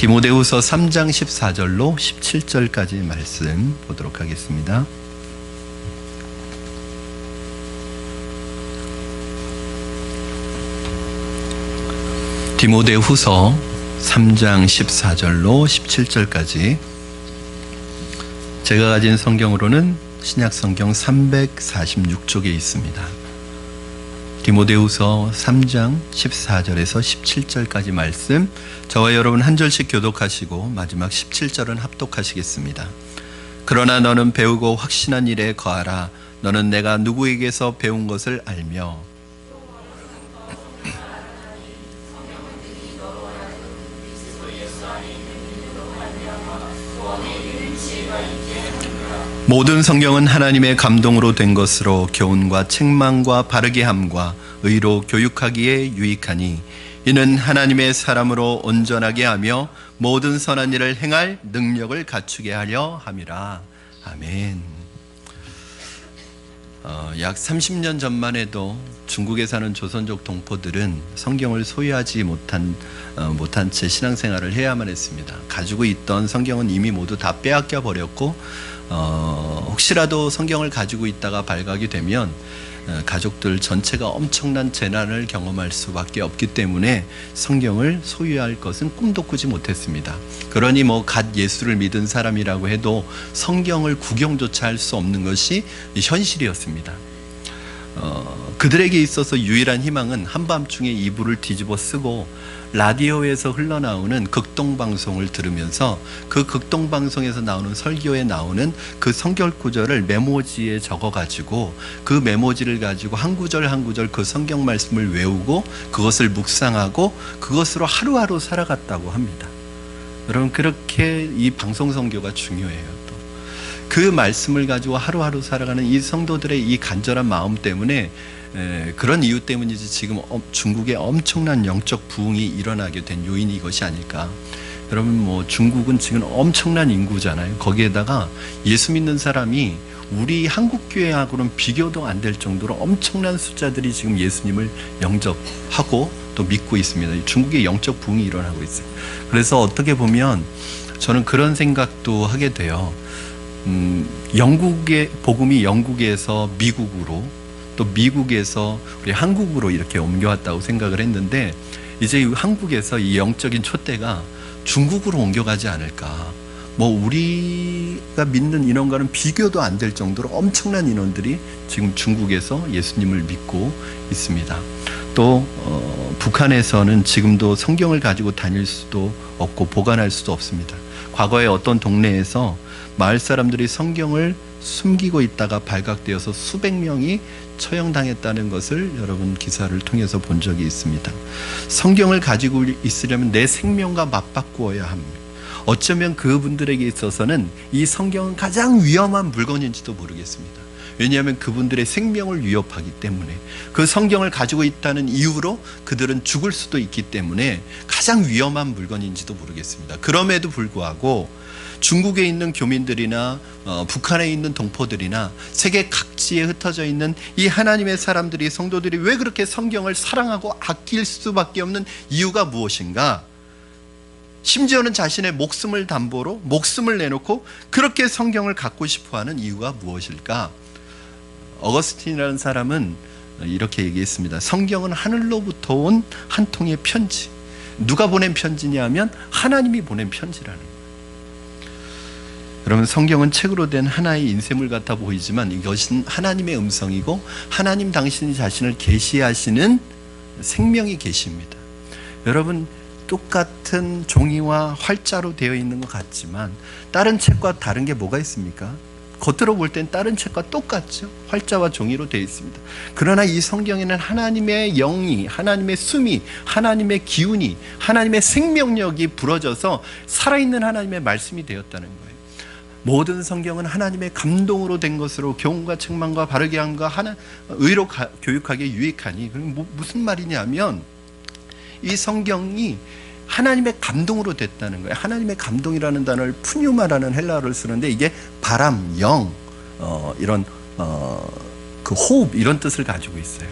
디모데후서 3장 14절로 17절까지 말씀 보도록 하겠습니다. 디모데후서 3장 14절로 17절까지 제가 가진 성경으로는 신약성경 346쪽에 있습니다. 디모데후서 3장 14절에서 17절까지 말씀, 저와 여러분 한 절씩 교독하시고 마지막 17절은 합독하시겠습니다. 그러나 너는 배우고 확신한 일에 거하라. 너는 내가 누구에게서 배운 것을 알며 모든 성경은 하나님의 감동으로 된 것으로 교훈과 책망과 바르게 함과 의로 교육하기에 유익하니 이는 하나님의 사람으로 온전하게 하며 모든 선한 일을 행할 능력을 갖추게 하려 함이라. 아멘. 약 30년 전만 해도 중국에 사는 조선족 동포들은 성경을 소유하지 못한 채 신앙생활을 해야만 했습니다. 가지고 있던 성경은 이미 모두 다 빼앗겨 버렸고 혹시라도 성경을 가지고 있다가 발각이 되면 가족들 전체가 엄청난 재난을 경험할 수밖에 없기 때문에 성경을 소유할 것은 꿈도 꾸지 못했습니다. 그러니 갓 예수를 믿은 사람이라고 해도 성경을 구경조차 할 수 없는 것이 현실이었습니다. 그들에게 있어서 유일한 희망은 한밤중에 이불을 뒤집어 쓰고 라디오에서 흘러나오는 극동방송을 들으면서 그 극동방송에서 나오는 설교에 나오는 그 성경 구절을 메모지에 적어가지고 그 메모지를 가지고 한 구절 한 구절 그 성경 말씀을 외우고 그것을 묵상하고 그것으로 하루하루 살아갔다고 합니다. 여러분, 그렇게 이 방송 선교가 중요해요. 그 말씀을 가지고 하루하루 살아가는 이 성도들의 이 간절한 마음 때문에 그런 이유 때문이지 지금 중국에 엄청난 영적 부흥이 일어나게 된 요인이 이것이 아닐까. 여러분, 중국은 지금 엄청난 인구잖아요. 거기에다가 예수 믿는 사람이 우리 한국 교회하고는 비교도 안 될 정도로 엄청난 숫자들이 지금 예수님을 영접하고 또 믿고 있습니다. 중국의 영적 부흥이 일어나고 있어요. 그래서 어떻게 보면 저는 그런 생각도 하게 돼요. 영국의 복음이 영국에서 미국으로 또 미국에서 우리 한국으로 이렇게 옮겨왔다고 생각을 했는데 이제 한국에서 이 영적인 촛대가 중국으로 옮겨가지 않을까. 우리가 믿는 인원과는 비교도 안 될 정도로 엄청난 인원들이 지금 중국에서 예수님을 믿고 있습니다. 또 북한에서는 지금도 성경을 가지고 다닐 수도 없고 보관할 수도 없습니다. 과거에 어떤 동네에서 마을 사람들이 성경을 숨기고 있다가 발각되어서 수백 명이 처형당했다는 것을 여러분 기사를 통해서 본 적이 있습니다. 성경을 가지고 있으려면 내 생명과 맞바꾸어야 합니다. 어쩌면 그분들에게 있어서는 이 성경은 가장 위험한 물건인지도 모르겠습니다. 왜냐하면 그분들의 생명을 위협하기 때문에 그 성경을 가지고 있다는 이유로 그들은 죽을 수도 있기 때문에 가장 위험한 물건인지도 모르겠습니다. 그럼에도 불구하고 중국에 있는 교민들이나 북한에 있는 동포들이나 세계 각지에 흩어져 있는 이 하나님의 사람들이, 성도들이 왜 그렇게 성경을 사랑하고 아낄 수밖에 없는 이유가 무엇인가? 심지어는 자신의 목숨을 담보로 목숨을 내놓고 그렇게 성경을 갖고 싶어하는 이유가 무엇일까? 어거스틴이라는 사람은 이렇게 얘기했습니다. 성경은 하늘로부터 온 한 통의 편지. 누가 보낸 편지냐면 하나님이 보낸 편지라는 거예요. 여러분, 성경은 책으로 된 하나의 인쇄물 같아 보이지만 이것은 하나님의 음성이고 하나님 당신이 자신을 계시하시는 생명이 계십니다. 여러분, 똑같은 종이와 활자로 되어 있는 것 같지만 다른 책과 다른 게 뭐가 있습니까? 겉으로 볼 땐 다른 책과 똑같죠. 활자와 종이로 되어 있습니다. 그러나 이 성경에는 하나님의 영이, 하나님의 숨이, 하나님의 기운이, 하나님의 생명력이 불어져서 살아있는 하나님의 말씀이 되었다는 거예요. 모든 성경은 하나님의 감동으로 된 것으로 교훈과 책망과 바르게 함과 의로 교육하기에 유익하니. 무슨 말이냐면 이 성경이 하나님의 감동으로 됐다는 거예요. 하나님의 감동이라는 단어를 푸뉴마라는 헬라어를 쓰는데 이게 바람, 영, 이런 그 호흡 이런 뜻을 가지고 있어요.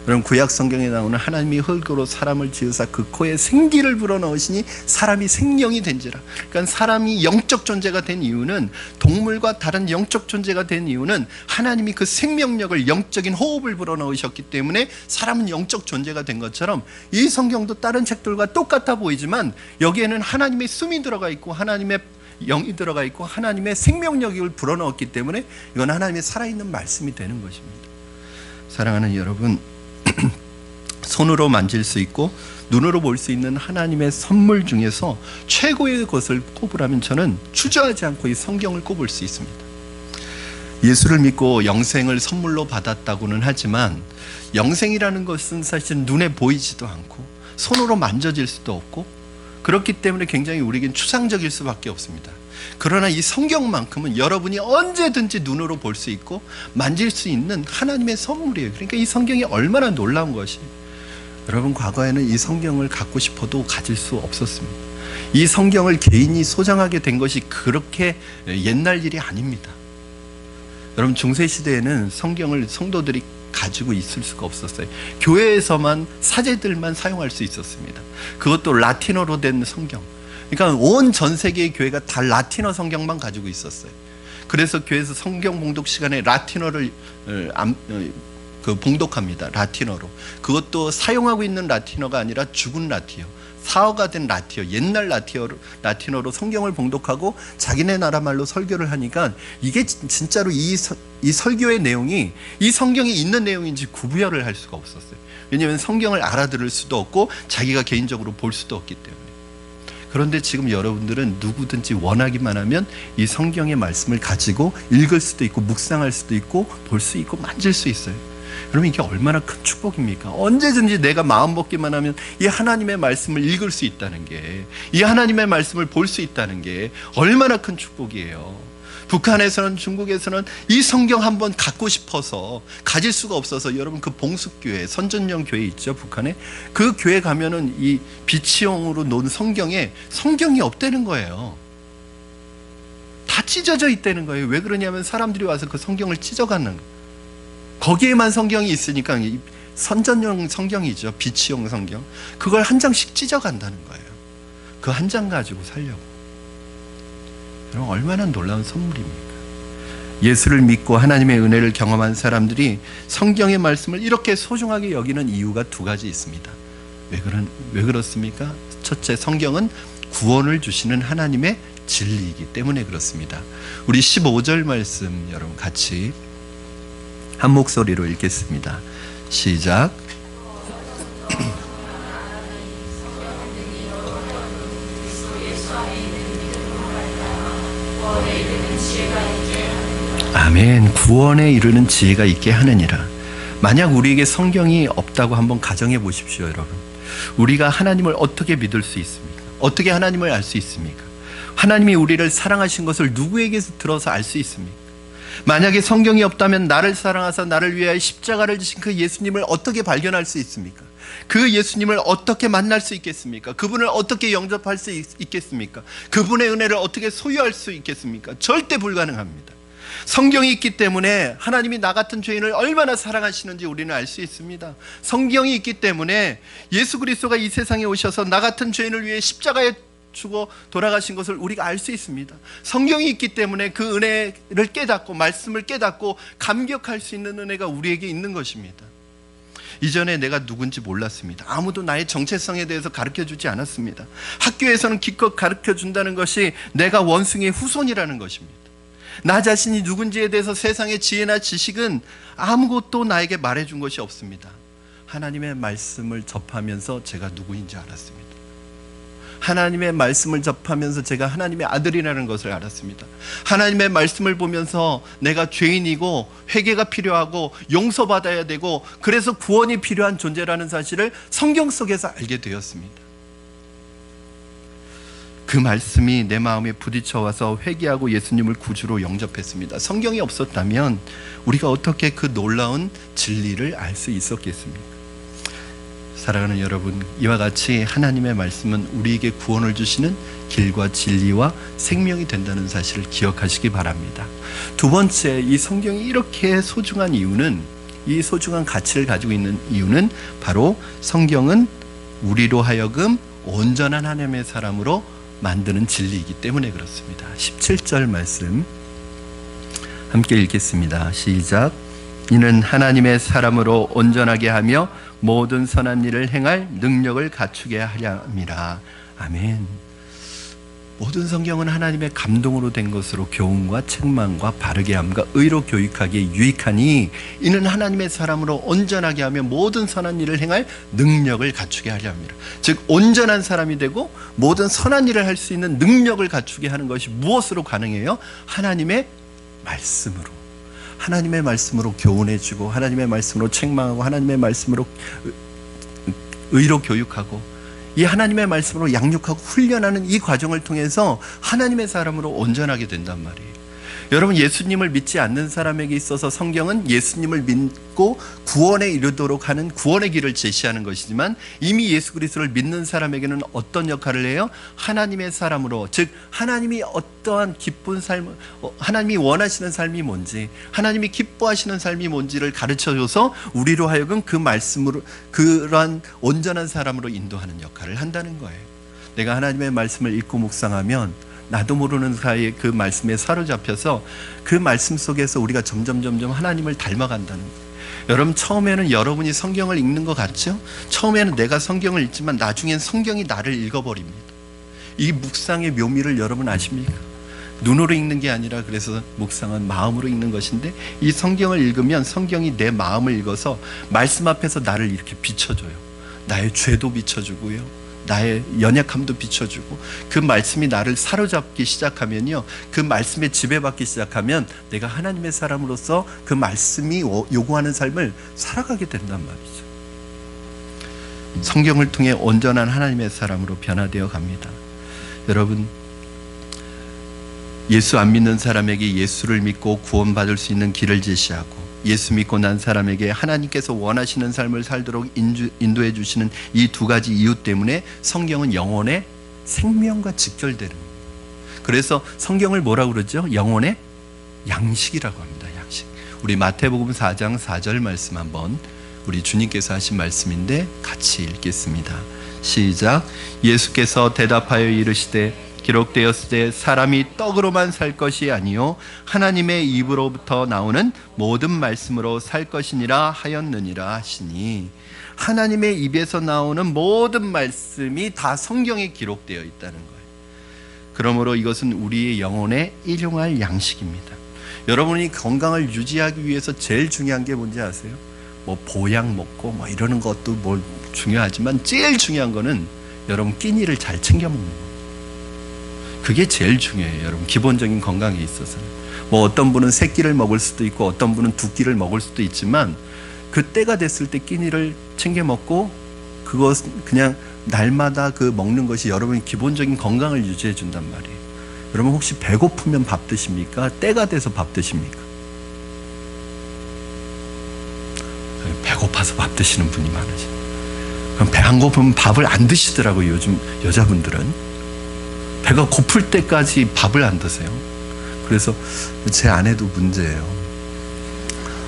그럼 구약 성경에 나오는 하나님이 흙으로 사람을 지으사 그 코에 생기를 불어넣으시니 사람이 생명이 된지라. 그러니까 사람이 영적 존재가 된 이유는, 동물과 다른 영적 존재가 된 이유는 하나님이 그 생명력을, 영적인 호흡을 불어넣으셨기 때문에 사람은 영적 존재가 된 것처럼, 이 성경도 다른 책들과 똑같아 보이지만 여기에는 하나님의 숨이 들어가 있고 하나님의 영이 들어가 있고 하나님의 생명력을 불어넣었기 때문에 이건 하나님의 살아있는 말씀이 되는 것입니다. 사랑하는 여러분, 손으로 만질 수 있고 눈으로 볼 수 있는 하나님의 선물 중에서 최고의 것을 꼽으라면 저는 주저하지 않고 이 성경을 꼽을 수 있습니다. 예수를 믿고 영생을 선물로 받았다고는 하지만 영생이라는 것은 사실 눈에 보이지도 않고 손으로 만져질 수도 없고, 그렇기 때문에 굉장히 우리에겐 추상적일 수밖에 없습니다. 그러나 이 성경만큼은 여러분이 언제든지 눈으로 볼 수 있고 만질 수 있는 하나님의 선물이에요. 그러니까 이 성경이 얼마나 놀라운 것이, 여러분 과거에는 이 성경을 갖고 싶어도 가질 수 없었습니다. 이 성경을 개인이 소장하게 된 것이 그렇게 옛날 일이 아닙니다. 여러분 중세시대에는 성경을 성도들이 가지고 있을 수가 없었어요. 교회에서만 사제들만 사용할 수 있었습니다. 그것도 라틴어로 된 성경. 그러니까 온 전 세계의 교회가 다 라틴어 성경만 가지고 있었어요. 그래서 교회에서 성경 봉독 시간에 라틴어를 봉독합니다. 라틴어로. 그것도 사용하고 있는 라틴어가 아니라 죽은 라틴어, 사어가 된 라틴어, 옛날 라틴어로 성경을 봉독하고 자기네 나라 말로 설교를 하니까 이게 진짜로 이 설교의 내용이 이 성경에 있는 내용인지 구별을 할 수가 없었어요. 왜냐하면 성경을 알아들을 수도 없고 자기가 개인적으로 볼 수도 없기 때문에. 그런데 지금 여러분들은 누구든지 원하기만 하면 이 성경의 말씀을 가지고 읽을 수도 있고 묵상할 수도 있고 볼 수 있고 만질 수 있어요. 그러면 이게 얼마나 큰 축복입니까? 언제든지 내가 마음 먹기만 하면 이 하나님의 말씀을 읽을 수 있다는 게, 이 하나님의 말씀을 볼 수 있다는 게 얼마나 큰 축복이에요. 북한에서는, 중국에서는 이 성경 한번 갖고 싶어서 가질 수가 없어서, 여러분 그 봉숙교회, 선전령 교회 있죠, 북한에. 그 교회 가면은 이 비치용으로 놓은 성경에 성경이 없다는 거예요. 다 찢어져 있다는 거예요. 왜 그러냐면 사람들이 와서 그 성경을 찢어가는 거예요. 거기에만 성경이 있으니까, 선전용 성경이죠, 비치용 성경. 그걸 한 장씩 찢어간다는 거예요. 그 한 장 가지고 살려고. 여러분 얼마나 놀라운 선물입니까? 예수를 믿고 하나님의 은혜를 경험한 사람들이 성경의 말씀을 이렇게 소중하게 여기는 이유가 두 가지 있습니다. 왜 그렇습니까? 첫째, 성경은 구원을 주시는 하나님의 진리이기 때문에 그렇습니다. 우리 15절 말씀 여러분 같이 한 목소리로 읽겠습니다. 시작. 아멘. 구원에 이르는 지혜가 있게 하느니라. 만약 우리에게 성경이 없다고 한번 가정해 보십시오, 여러분. 우리가 하나님을 어떻게 믿을 수 있습니까? 어떻게 하나님을 알 수 있습니까? 하나님이 우리를 사랑하신 것을 누구에게서 들어서 알 수 있습니까? 만약에 성경이 없다면 나를 사랑하사 나를 위하여 십자가를 지신 그 예수님을 어떻게 발견할 수 있습니까? 그 예수님을 어떻게 만날 수 있겠습니까? 그분을 어떻게 영접할 수 있겠습니까? 그분의 은혜를 어떻게 소유할 수 있겠습니까? 절대 불가능합니다. 성경이 있기 때문에 하나님이 나 같은 죄인을 얼마나 사랑하시는지 우리는 알 수 있습니다. 성경이 있기 때문에 예수 그리스도가 이 세상에 오셔서 나 같은 죄인을 위해 십자가에 죽어 돌아가신 것을 우리가 알 수 있습니다. 성경이 있기 때문에 그 은혜를 깨닫고 말씀을 깨닫고 감격할 수 있는 은혜가 우리에게 있는 것입니다. 이전에 내가 누군지 몰랐습니다. 아무도 나의 정체성에 대해서 가르쳐주지 않았습니다. 학교에서는 기껏 가르쳐준다는 것이 내가 원숭이의 후손이라는 것입니다. 나 자신이 누군지에 대해서 세상의 지혜나 지식은 아무것도 나에게 말해준 것이 없습니다. 하나님의 말씀을 접하면서 제가 누구인지 알았습니다. 하나님의 말씀을 접하면서 제가 하나님의 아들이라는 것을 알았습니다. 하나님의 말씀을 보면서 내가 죄인이고 회개가 필요하고 용서받아야 되고 그래서 구원이 필요한 존재라는 사실을 성경 속에서 알게 되었습니다. 그 말씀이 내 마음에 부딪혀와서 회개하고 예수님을 구주로 영접했습니다. 성경이 없었다면 우리가 어떻게 그 놀라운 진리를 알 수 있었겠습니까? 사랑하는 여러분, 이와 같이 하나님의 말씀은 우리에게 구원을 주시는 길과 진리와 생명이 된다는 사실을 기억하시기 바랍니다. 두 번째, 이 성경이 이렇게 소중한 이유는 이 소중한 가치를 가지고 있는 이유는 바로 성경은 우리로 하여금 온전한 하나님의 사람으로 만드는 진리이기 때문에 그렇습니다. 17절 말씀 함께 읽겠습니다. 시작. 이는 하나님의 사람으로 온전하게 하며 모든 선한 일을 행할 능력을 갖추게 하려 함이라. 아멘. 모든 성경은 하나님의 감동으로 된 것으로 교훈과 책망과 바르게 함과 의로 교육하기에 유익하니 이는 하나님의 사람으로 온전하게 하며 모든 선한 일을 행할 능력을 갖추게 하려 합니다. 즉 온전한 사람이 되고 모든 선한 일을 할 수 있는 능력을 갖추게 하는 것이 무엇으로 가능해요? 하나님의 말씀으로. 하나님의 말씀으로 교훈해주고 하나님의 말씀으로 책망하고 하나님의 말씀으로 의로 교육하고 이 하나님의 말씀으로 양육하고 훈련하는 이 과정을 통해서 하나님의 사람으로 온전하게 된단 말이에요. 여러분, 예수님을 믿지 않는 사람에게 있어서 성경은 예수님을 믿고 구원에 이르도록 하는 구원의 길을 제시하는 것이지만 이미 예수 그리스도를 믿는 사람에게는 어떤 역할을 해요? 하나님의 사람으로, 즉 하나님이 어떠한 기쁜 삶, 하나님이 원하시는 삶이 뭔지, 하나님이 기뻐하시는 삶이 뭔지를 가르쳐줘서 우리로 하여금 그 말씀으로 그러한 온전한 사람으로 인도하는 역할을 한다는 거예요. 내가 하나님의 말씀을 읽고 묵상하면 나도 모르는 사이에 그 말씀에 사로잡혀서 그 말씀 속에서 우리가 점점 하나님을 닮아간다는 거예요. 여러분, 처음에는 여러분이 성경을 읽는 것 같죠? 처음에는 내가 성경을 읽지만 나중엔 성경이 나를 읽어버립니다. 이 묵상의 묘미를 여러분 아십니까? 눈으로 읽는 게 아니라 그래서 묵상은 마음으로 읽는 것인데 이 성경을 읽으면 성경이 내 마음을 읽어서 말씀 앞에서 나를 이렇게 비춰줘요. 나의 죄도 비춰주고요, 나의 연약함도 비춰주고, 그 말씀이 나를 사로잡기 시작하면요, 그 말씀에 지배받기 시작하면 내가 하나님의 사람으로서 그 말씀이 요구하는 삶을 살아가게 된단 말이죠. 성경을 통해 온전한 하나님의 사람으로 변화되어 갑니다. 여러분, 예수 안 믿는 사람에게 예수를 믿고 구원받을 수 있는 길을 제시하고, 예수 믿고 난 사람에게 하나님께서 원하시는 삶을 살도록 인도해 주시는 이 두 가지 이유 때문에 성경은 영혼의 생명과 직결되는 겁니다. 그래서 성경을 뭐라고 그러죠? 영혼의 양식이라고 합니다. 양식. 우리 마태복음 4장 4절 말씀 한번, 우리 주님께서 하신 말씀인데 같이 읽겠습니다. 시작. 예수께서 대답하여 이르시되 기록되었으되 사람이 떡으로만 살 것이 아니요 하나님의 입으로부터 나오는 모든 말씀으로 살 것이니라 하였느니라 하시니, 하나님의 입에서 나오는 모든 말씀이 다 성경에 기록되어 있다는 거예요. 그러므로 이것은 우리의 영혼에 일용할 양식입니다. 여러분이 건강을 유지하기 위해서 제일 중요한 게 뭔지 아세요? 뭐 보약 먹고 뭐 이러는 것도 뭐 중요하지만 제일 중요한 거는 여러분 끼니를 잘 챙겨 먹는 거예요. 그게 제일 중요해요. 여러분, 기본적인 건강에 있어서는. 뭐 어떤 분은 세 끼를 먹을 수도 있고 어떤 분은 두 끼를 먹을 수도 있지만 그 때가 됐을 때 끼니를 챙겨 먹고 그것 그냥 날마다 그 먹는 것이 여러분의 기본적인 건강을 유지해 준단 말이에요. 여러분, 혹시 배고프면 밥 드십니까? 때가 돼서 밥 드십니까? 배고파서 밥 드시는 분이 많으죠. 그럼 배 안 고프면 밥을 안 드시더라고요. 요즘 여자분들은 배가 고플 때까지 밥을 안 드세요. 그래서 제 아내도 문제예요.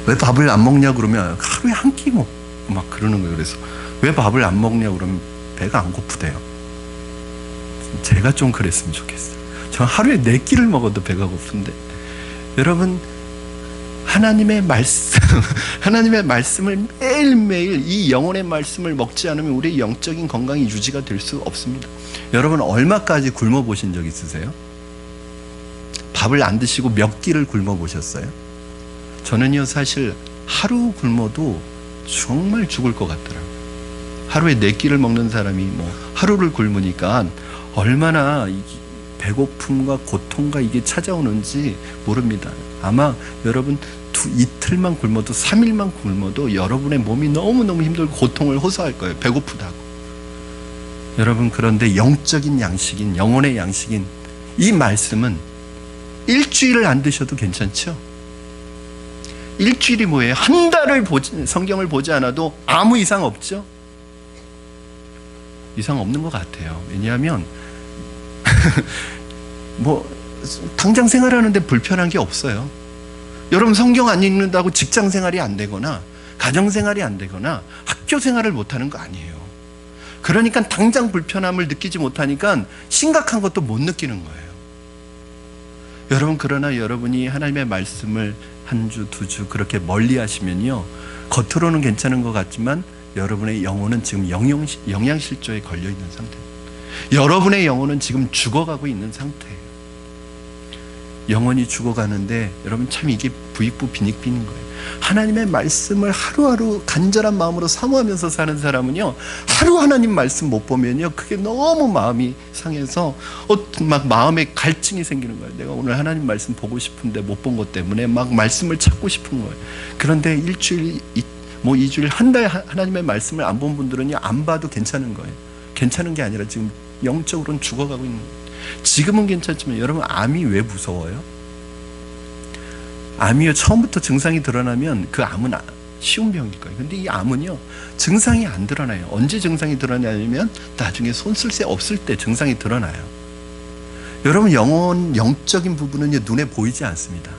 왜 밥을 안 먹냐 그러면 하루에 한 끼 먹고 막 그러는 거예요. 그래서 왜 밥을 안 먹냐 그러면 배가 안 고프대요. 제가 좀 그랬으면 좋겠어요. 저 하루에 4끼를 먹어도 배가 고픈데. 여러분, 하나님의 말씀, 하나님의 말씀을 매일매일 이 영혼의 말씀을 먹지 않으면 우리의 영적인 건강이 유지가 될 수 없습니다. 여러분, 얼마까지 굶어 보신 적 있으세요? 밥을 안 드시고 몇 끼를 굶어 보셨어요? 저는요, 사실 하루 굶어도 정말 죽을 것 같더라고요. 하루에 4끼를 먹는 사람이 뭐 하루를 굶으니까 얼마나 배고픔과 고통과 이게 찾아오는지 모릅니다. 아마 여러분 이틀만 굶어도 3일만 굶어도 여러분의 몸이 너무너무 힘들고 고통을 호소할 거예요. 배고프다고. 여러분, 그런데 영적인 양식인, 영혼의 양식인 이 말씀은 일주일을 안 드셔도 괜찮죠? 일주일이 뭐예요? 한 달을 성경을 보지 않아도 아무 이상 없죠? 이상 없는 것 같아요. 왜냐하면 뭐 당장 생활하는데 불편한 게 없어요. 여러분, 성경 안 읽는다고 직장 생활이 안 되거나 가정생활이 안 되거나 학교 생활을 못하는 거 아니에요. 그러니까 당장 불편함을 느끼지 못하니까 심각한 것도 못 느끼는 거예요. 여러분, 그러나 여러분이 하나님의 말씀을 한 주, 두 주 그렇게 멀리 하시면요, 겉으로는 괜찮은 것 같지만 여러분의 영혼은 지금 영양실조에 걸려있는 상태입니다. 여러분의 영혼은 지금 죽어가고 있는 상태예요. 영혼이 죽어가는데 여러분, 참 이게 부익부 빈익빈인 거예요. 하나님의 말씀을 하루하루 간절한 마음으로 사모하면서 사는 사람은요, 하루 하나님 말씀 못 보면요, 그게 너무 마음이 상해서 막 마음에 갈증이 생기는 거예요. 내가 오늘 하나님 말씀 보고 싶은데 못 본 것 때문에 막 말씀을 찾고 싶은 거예요. 그런데 일주일, 뭐 2주일, 한 달 하나님의 말씀을 안 본 분들은요, 안 봐도 괜찮은 거예요. 괜찮은 게 아니라 지금 영적으로는 죽어가고 있는 거예요. 지금은 괜찮지만 여러분, 암이 왜 무서워요? 암이요, 처음부터 증상이 드러나면 그 암은 쉬운 병일 거예요. 근데 이 암은요, 증상이 안 드러나요. 언제 증상이 드러나냐면 나중에 손 쓸 새 없을 때 증상이 드러나요. 여러분, 영적인 부분은 눈에 보이지 않습니다.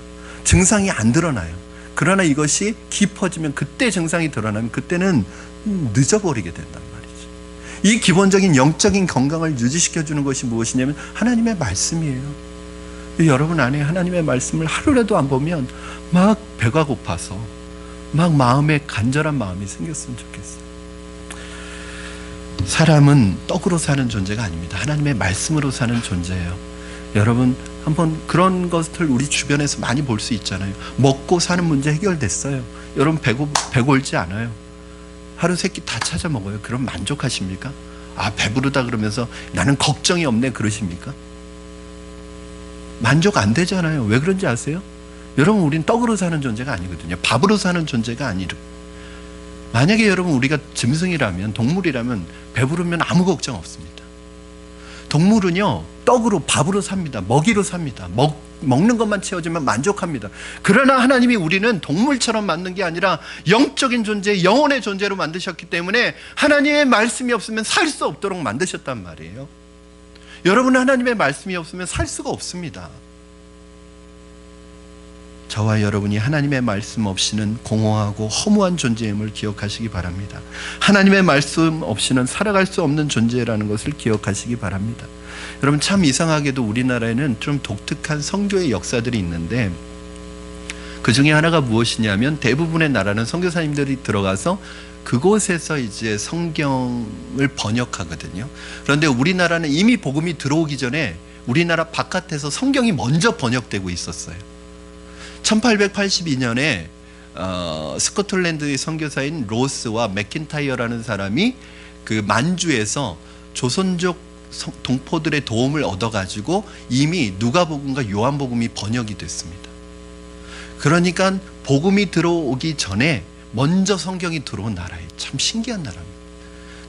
증상이 안 드러나요. 그러나 이것이 깊어지면, 그때 증상이 드러나면 그때는 늦어버리게 된단 말이죠. 이 기본적인 영적인 건강을 유지시켜주는 것이 무엇이냐면 하나님의 말씀이에요. 여러분 안에 하나님의 말씀을 하루라도 안 보면 막 배가 고파서 막 마음에 간절한 마음이 생겼으면 좋겠어요. 사람은 떡으로 사는 존재가 아닙니다. 하나님의 말씀으로 사는 존재예요. 여러분, 한번 그런 것을 우리 주변에서 많이 볼 수 있잖아요. 먹고 사는 문제 해결됐어요. 여러분, 배골지 않아요. 하루 세 끼 다 찾아 먹어요. 그럼 만족하십니까? 아, 배부르다 그러면서 나는 걱정이 없네 그러십니까? 만족 안 되잖아요. 왜 그런지 아세요? 여러분, 우린 떡으로 사는 존재가 아니거든요. 밥으로 사는 존재가 아니라. 만약에 여러분, 우리가 짐승이라면, 동물이라면 배부르면 아무 걱정 없습니다. 동물은요, 떡으로, 밥으로 삽니다. 먹이로 삽니다. 먹는 것만 채워지면 만족합니다. 그러나 하나님이 우리는 동물처럼 만든 게 아니라 영적인 존재, 영혼의 존재로 만드셨기 때문에 하나님의 말씀이 없으면 살 수 없도록 만드셨단 말이에요. 여러분, 하나님의 말씀이 없으면 살 수가 없습니다. 저와 여러분이 하나님의 말씀 없이는 공허하고 허무한 존재임을 기억하시기 바랍니다. 하나님의 말씀 없이는 살아갈 수 없는 존재라는 것을 기억하시기 바랍니다. 여러분, 참 이상하게도 우리나라에는 좀 독특한 선교의 역사들이 있는데, 그 중에 하나가 무엇이냐면, 대부분의 나라는 선교사님들이 들어가서 그곳에서 이제 성경을 번역하거든요. 그런데 우리나라는 이미 복음이 들어오기 전에 우리나라 바깥에서 성경이 먼저 번역되고 있었어요. 1882년에 스코틀랜드의 선교사인 로스와 맥킨타이어라는 사람이 그 만주에서 조선족 동포들의 도움을 얻어가지고 이미 누가복음과 요한복음이 번역이 됐습니다. 그러니까 복음이 들어오기 전에 먼저 성경이 들어온 나라예요. 참 신기한 나라입니다.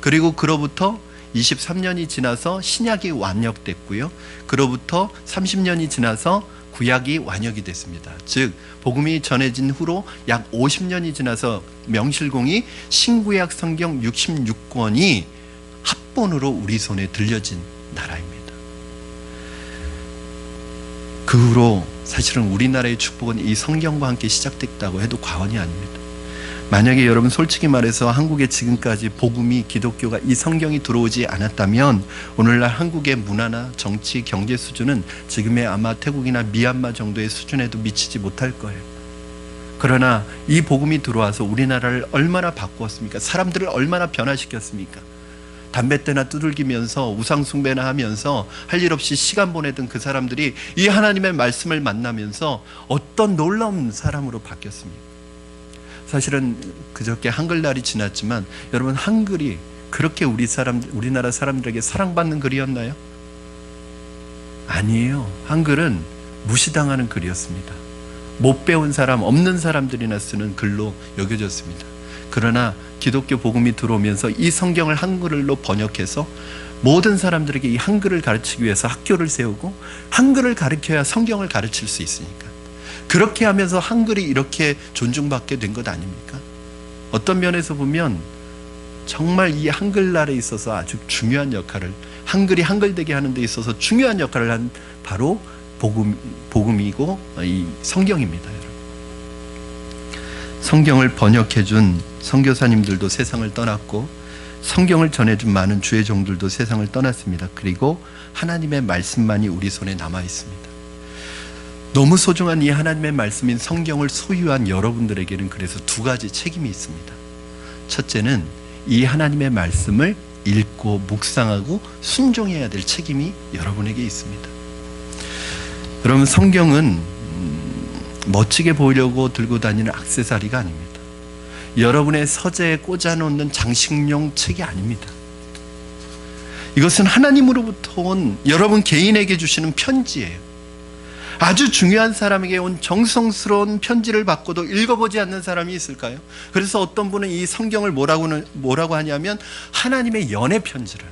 그리고 그로부터 23년이 지나서 신약이 완역됐고요. 그로부터 30년이 지나서 구약이 완역이 됐습니다. 즉, 복음이 전해진 후로 약 50년이 지나서 명실공히 신구약 성경 66권이 합본으로 우리 손에 들려진 나라입니다. 그 후로 사실은 우리나라의 축복은 이 성경과 함께 시작됐다고 해도 과언이 아닙니다. 만약에 여러분, 솔직히 말해서 한국에 지금까지 복음이, 기독교가, 이 성경이 들어오지 않았다면 오늘날 한국의 문화나 정치, 경제 수준은 지금의 아마 태국이나 미얀마 정도의 수준에도 미치지 못할 거예요. 그러나 이 복음이 들어와서 우리나라를 얼마나 바꾸었습니까? 사람들을 얼마나 변화시켰습니까? 담뱃대나 두들기면서 우상숭배나 하면서 할 일 없이 시간 보내던 그 사람들이 이 하나님의 말씀을 만나면서 어떤 놀라운 사람으로 바뀌었습니까? 사실은 그저께 한글날이 지났지만 여러분, 한글이 그렇게 우리나라 사람들에게 사랑받는 글이었나요? 아니에요. 한글은 무시당하는 글이었습니다. 못 배운 사람, 없는 사람들이나 쓰는 글로 여겨졌습니다. 그러나 기독교 복음이 들어오면서 이 성경을 한글로 번역해서 모든 사람들에게 이 한글을 가르치기 위해서 학교를 세우고, 한글을 가르쳐야 성경을 가르칠 수 있으니까, 그렇게 하면서 한글이 이렇게 존중받게 된 것 아닙니까? 어떤 면에서 보면 정말 이 한글날에 있어서 아주 중요한 역할을, 한글이 한글되게 하는 데 있어서 중요한 역할을 한 바로 복음이고 이 성경입니다. 여러분. 성경을 번역해준 선교사님들도 세상을 떠났고 성경을 전해준 많은 주의 종들도 세상을 떠났습니다. 그리고 하나님의 말씀만이 우리 손에 남아 있습니다. 너무 소중한 이 하나님의 말씀인 성경을 소유한 여러분들에게는 그래서 두 가지 책임이 있습니다. 첫째는 이 하나님의 말씀을 읽고 묵상하고 순종해야 될 책임이 여러분에게 있습니다. 여러분, 성경은 멋지게 보이려고 들고 다니는 액세서리가 아닙니다. 여러분의 서재에 꽂아놓는 장식용 책이 아닙니다. 이것은 하나님으로부터 온 여러분 개인에게 주시는 편지예요. 아주 중요한 사람에게 온 정성스러운 편지를 받고도 읽어보지 않는 사람이 있을까요? 그래서 어떤 분은 이 성경을 뭐라고 하냐면 하나님의 연애 편지를,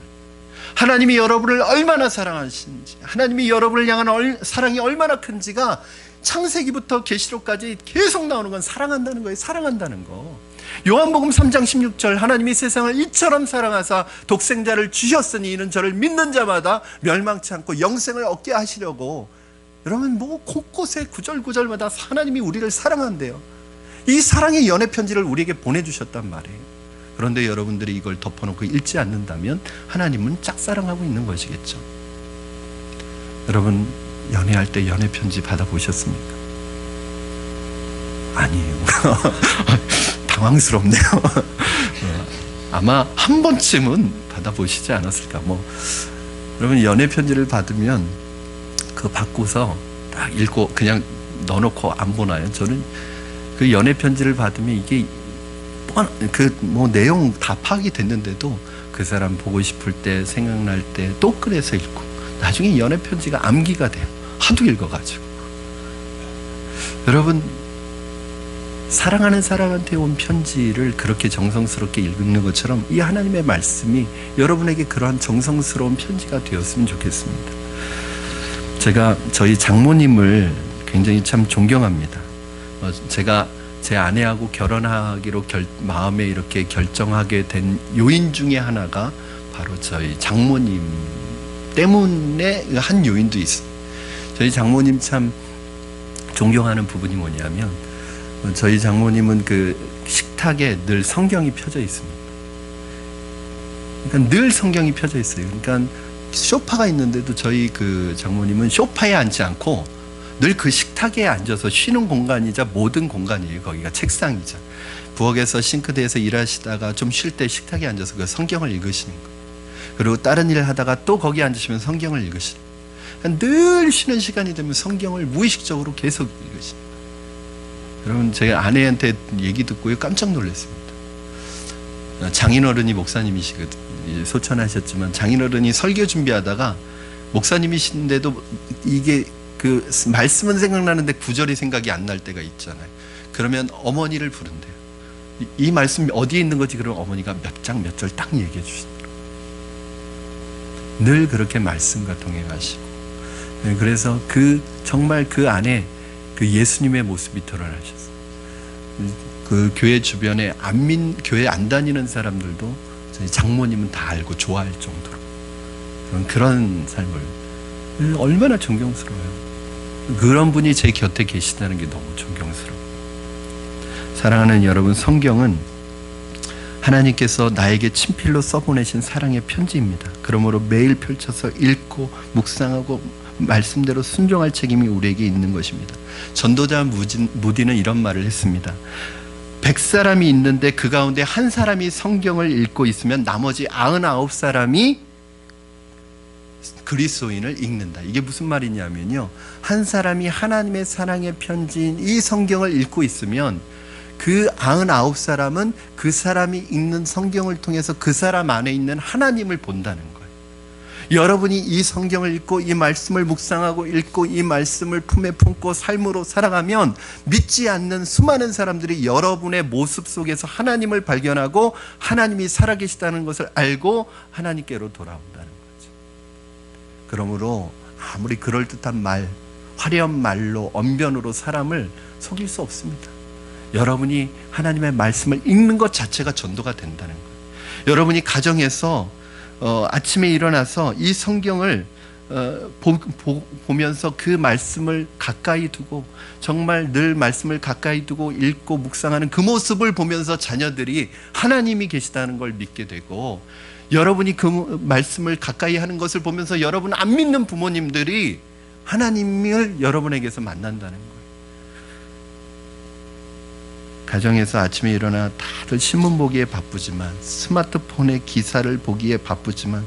하나님이 여러분을 얼마나 사랑하시는지, 하나님이 여러분을 향한 사랑이 얼마나 큰지가 창세기부터 계시록까지 계속 나오는 건 사랑한다는 거예요. 사랑한다는 거. 요한복음 3장 16절, 하나님이 세상을 이처럼 사랑하사 독생자를 주셨으니 이는 저를 믿는 자마다 멸망치 않고 영생을 얻게 하시려고. 여러분, 곳곳에 구절구절마다 하나님이 우리를 사랑한대요. 이 사랑의 연애 편지를 우리에게 보내주셨단 말이에요. 그런데 여러분들이 이걸 덮어놓고 읽지 않는다면 하나님은 짝사랑하고 있는 것이겠죠. 여러분, 연애할 때 연애 편지 받아보셨습니까? 아니에요. 당황스럽네요. 아마 한 번쯤은 받아보시지 않았을까. 여러분, 연애 편지를 받으면 그거 받고서 딱 읽고 그냥 넣어놓고 안 보나요? 저는 그 연애 편지를 받으면 이게 내용 다 파악이 됐는데도 그 사람 보고 싶을 때, 생각날 때 또 꺼내서 읽고 나중에 연애 편지가 암기가 돼요. 하도 읽어가지고. 여러분, 사랑하는 사람한테 온 편지를 그렇게 정성스럽게 읽는 것처럼 이 하나님의 말씀이 여러분에게 그러한 정성스러운 편지가 되었으면 좋겠습니다. 제가 저희 장모님을 굉장히 참 존경합니다. 제가 제 아내하고 결혼하기로 마음에 이렇게 결정하게 된 요인 중에 하나가 바로 저희 장모님 때문에 한 요인도 있어요. 저희 장모님 참 존경하는 부분이 뭐냐면, 저희 장모님은 그 식탁에 늘 성경이 펴져 있습니다. 그러니까 늘 성경이 펴져 있어요. 그러니까 소파가 있는데도 저희 그 장모님은 소파에 앉지 않고 늘 그 식탁에 앉아서 쉬는 공간이자 모든 공간이에요. 거기가 책상이자. 부엌에서 싱크대에서 일하시다가 좀 쉴 때 식탁에 앉아서 그 성경을 읽으시는 거예요. 그리고 다른 일을 하다가 또 거기에 앉으시면 성경을 읽으시는 거예요. 늘 쉬는 시간이 되면 성경을 무의식적으로 계속 읽으시는 거예요. 여러분, 제가 아내한테 얘기 듣고요 깜짝 놀랐습니다. 장인어른이 목사님이시거든요. 소천하셨지만 장인어른이 설교 준비하다가 목사님이신데도 이게 그 말씀은 생각나는데 구절이 생각이 안 날 때가 있잖아요. 그러면 어머니를 부른대요. 이 말씀 어디에 있는 거지? 그러면 어머니가 몇 장 몇 절 딱 얘기해 주시더라고요. 늘 그렇게 말씀과 동행하시고. 그래서 정말 그 안에 그 예수님의 모습이 드러나셨어요. 그 교회 주변에 교회 안 다니는 사람들도 저희 장모님은 다 알고 좋아할 정도로 그런 삶을, 얼마나 존경스러워요. 그런 분이 제 곁에 계시다는 게 너무 존경스러워요. 사랑하는 여러분, 성경은 하나님께서 나에게 친필로 써보내신 사랑의 편지입니다. 그러므로 매일 펼쳐서 읽고 묵상하고 말씀대로 순종할 책임이 우리에게 있는 것입니다. 전도자 무디는 이런 말을 했습니다. 100사람이 있는데 그 가운데 한 사람이 성경을 읽고 있으면 나머지 99사람이 그리스도인을 읽는다. 이게 무슨 말이냐면요, 한 사람이 하나님의 사랑의 편지인 이 성경을 읽고 있으면 그 99사람은 그 사람이 읽는 성경을 통해서 그 사람 안에 있는 하나님을 본다는 거예요. 여러분이 이 성경을 읽고 이 말씀을 묵상하고 읽고 이 말씀을 품에 품고 삶으로 살아가면 믿지 않는 수많은 사람들이 여러분의 모습 속에서 하나님을 발견하고 하나님이 살아계시다는 것을 알고 하나님께로 돌아온다는 거죠. 그러므로 아무리 그럴듯한 말, 화려한 말로 언변으로 사람을 속일 수 없습니다. 여러분이 하나님의 말씀을 읽는 것 자체가 전도가 된다는 거예요. 여러분이 가정에서 아침에 일어나서 이 성경을 보면서 그 말씀을 가까이 두고 정말 늘 말씀을 가까이 두고 읽고 묵상하는 그 모습을 보면서 자녀들이 하나님이 계시다는 걸 믿게 되고, 여러분이 그 말씀을 가까이 하는 것을 보면서 여러분 안 믿는 부모님들이 하나님을 여러분에게서 만난다는 거예요. 가정에서 아침에 일어나 다들 신문 보기에 바쁘지만, 스마트폰의 기사를 보기에 바쁘지만,